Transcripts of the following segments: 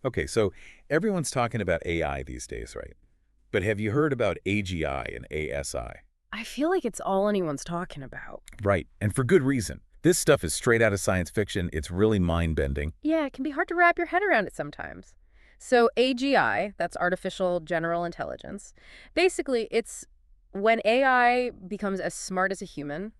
Okay, so everyone's talking about AI these days, right? But have you heard about AGI and ASI? I feel like it's all anyone's talking about. Right, and for good reason. This stuff is straight out of science fiction. It's really mind-bending. Yeah, it can be hard to wrap your head around it sometimes. So AGI, that's artificial general intelligence, basically it's when AI becomes as smart as a human,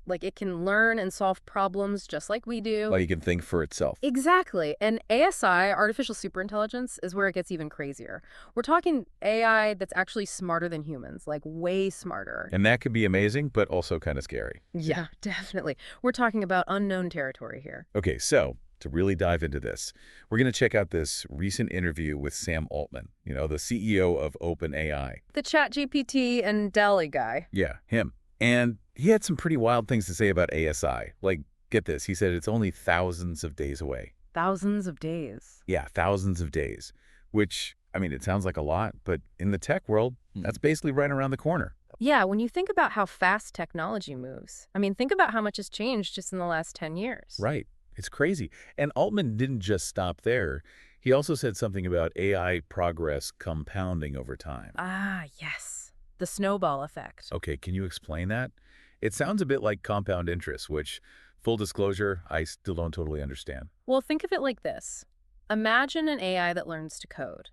like it can learn and solve problems just like we do. Like you can think for itself. Exactly. And ASI, artificial superintelligence, is where it gets even crazier. We're talking AI that's actually smarter than humans, like way smarter. And that could be amazing, but also kind of scary. Yeah, definitely. We're talking about unknown territory here. Okay, so to really dive into this, we're going to check out this recent interview with Sam Altman, the CEO of OpenAI. The ChatGPT and DALL-E guy. Yeah, him. And he had some pretty wild things to say about ASI. Like, get this, he said it's only thousands of days away. Thousands of days. Yeah, thousands of days, which, I mean, it sounds like a lot, but in the tech world, that's basically right around the corner. Yeah, when you think about how fast technology moves, I mean, think about how much has changed just in the last 10 years. Right. It's crazy. And Altman didn't just stop there. He also said something about AI progress compounding over time. Ah, yes. The snowball effect. Okay, can you explain that? It sounds a bit like compound interest, which, full disclosure, I still don't totally understand. Well, think of it like this. Imagine an AI that learns to code.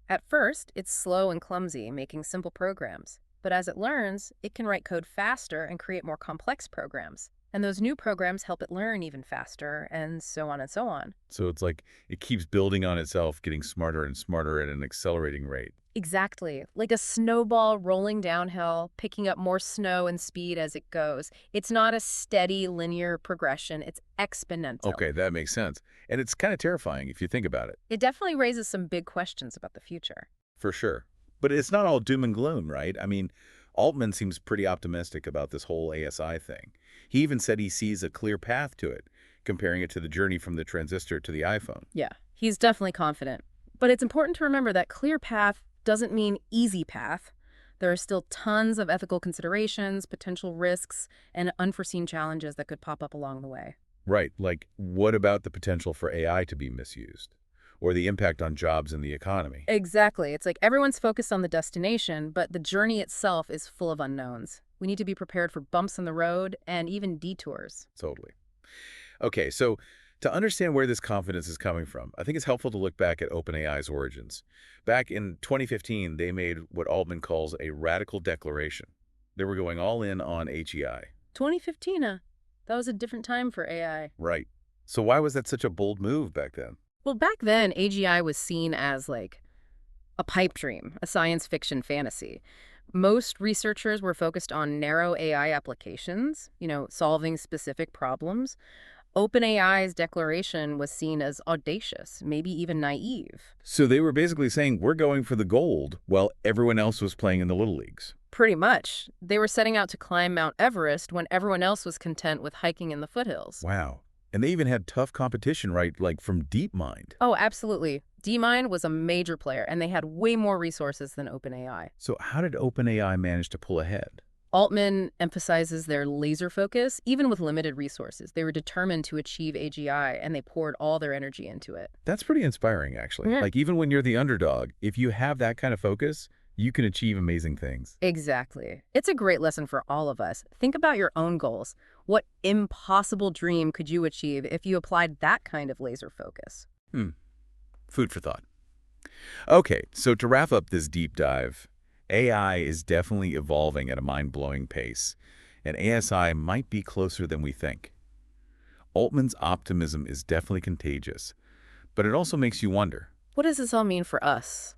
At first, it's slow and clumsy, making simple programs. But as it learns, it can write code faster and create more complex programs. And those new programs help it learn even faster, and so on and so on. So it's like it keeps building on itself, getting smarter and smarter at an accelerating rate. Exactly. Like a snowball rolling downhill, picking up more snow and speed as it goes. It's not a steady linear progression, it's exponential. Okay, that makes sense. And it's kind of terrifying if you think about it. It definitely raises some big questions about the future. For sure. But it's not all doom and gloom, right? I mean, Altman seems pretty optimistic about this whole ASI thing. He even said he sees a clear path to it, comparing it to the journey from the transistor to the iPhone. Yeah, he's definitely confident. But it's important to remember that clear path doesn't mean easy path. There are still tons of ethical considerations, potential risks, and unforeseen challenges that could pop up along the way. Right, like what about the potential for AI to be misused? Or the impact on jobs and the economy? Exactly. It's like everyone's focused on the destination, but the journey itself is full of unknowns. We need to be prepared for bumps in the road and even detours. Totally. Okay, so to understand where this confidence is coming from, I think it's helpful to look back at OpenAI's origins. Back in 2015, they made what Altman calls a radical declaration. They were going all in on HEI. 2015, that was a different time for AI. Right. So why was that such a bold move back then? Well, back then, AGI was seen as like a pipe dream, a science fiction fantasy. Most researchers were focused on narrow AI applications, solving specific problems. OpenAI's declaration was seen as audacious, maybe even naive. So they were basically saying, we're going for the gold, while everyone else was playing in the little leagues. Pretty much. They were setting out to climb Mount Everest when everyone else was content with hiking in the foothills. Wow. And they even had tough competition, right? Like from DeepMind. Oh, absolutely. D-Mind was a major player, and they had way more resources than OpenAI. So how did OpenAI manage to pull ahead? Altman emphasizes their laser focus, even with limited resources. They were determined to achieve AGI, and they poured all their energy into it. That's pretty inspiring, actually. Yeah. Like, even when you're the underdog, if you have that kind of focus, you can achieve amazing things. Exactly. It's a great lesson for all of us. Think about your own goals. What impossible dream could you achieve if you applied that kind of laser focus? Food for thought. Okay, so to wrap up this deep dive, AI is definitely evolving at a mind-blowing pace, and ASI might be closer than we think. Altman's optimism is definitely contagious, but it also makes you wonder. What does this all mean for us?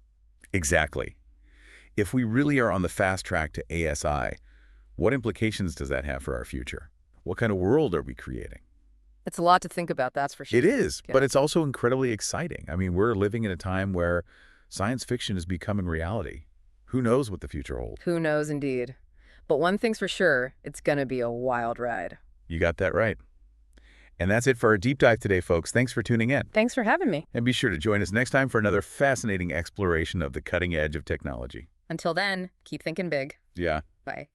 Exactly. If we really are on the fast track to ASI, what implications does that have for our future? What kind of world are we creating? It's a lot to think about, that's for sure. It is, Yeah. but it's also incredibly exciting. I mean, we're living in a time where science fiction is becoming reality. Who knows what the future holds? Who knows, indeed. But one thing's for sure, it's gonna be a wild ride. You got that right. And that's it for our deep dive today, folks. Thanks for tuning in. Thanks for having me. And be sure to join us next time for another fascinating exploration of the cutting edge of technology. Until then, keep thinking big. Yeah. Bye.